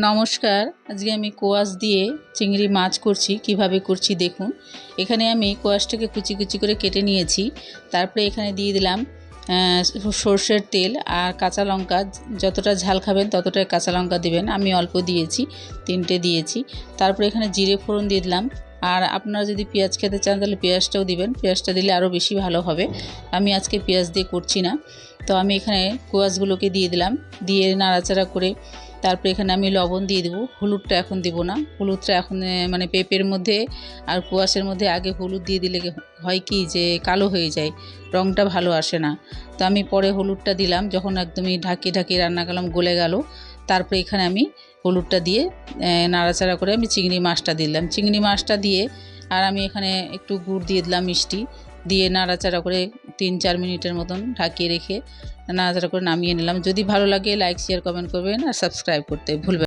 নমস্কার। আজকে আমি কোয়াশ দিয়ে চিংড়ি মাছ করছি। কিভাবে করছি দেখুন। এখানে আমি কোয়াশটাকে কুচি কুচি করে কেটে নিয়েছি। তারপরে এখানে দিয়ে দিলাম সর্ষের তেল আর কাঁচা লঙ্কা। যতটা ঝাল খাবেন ততটাই কাঁচা লঙ্কা দিবেন। আমি অল্প দিয়েছি, 3টে দিয়েছি। তারপরে এখানে জিরে ফোড়ন দিয়ে দিলাম। আর আপনারা যদি পেঁয়াজ খেতে চান তাহলে পেঁয়াজটাও দিবেন। পেঁয়াজটা দিলে আরও বেশি ভালো হবে। আমি আজকে পেঁয়াজ দিয়ে করছি না। তো আমি এখানে কোয়াশগুলোকে দিয়ে দিলাম, দিয়ে নাড়াচাড়া করে তারপরে এখানে আমি লবণ দিয়ে দেবো। হলুদটা এখন দিব না, হলুদটা এখন মানে পেঁপের মধ্যে আর কোয়াশের মধ্যে আগে হলুদ দিয়ে দিলে হয় কি যে কালো হয়ে যায়, রঙটা ভালো আসে না। তো আমি পরে হলুদটা দিলাম যখন একদমই ঢাকিয়ে রান্না করলাম, গলে গেল। তারপরে এখানে আমি হলুদটা দিয়ে নাড়াচাড়া করে আমি চিংড়ি মাছটা দিলাম। চিংড়ি মাছটা দিয়ে আর আমি এখানে একটু গুড় দিয়ে দিলাম, মিষ্টি দিয়ে নাড়াচাড়া করে 3-4 মিনিটের মতন ঢাকিয়ে রেখে নাড়াচাড়া করে নামিয়ে নিলাম। যদি ভালো লাগে লাইক, শেয়ার, কমেন্ট করবেন আর সাবস্ক্রাইব করতে ভুলবেন না।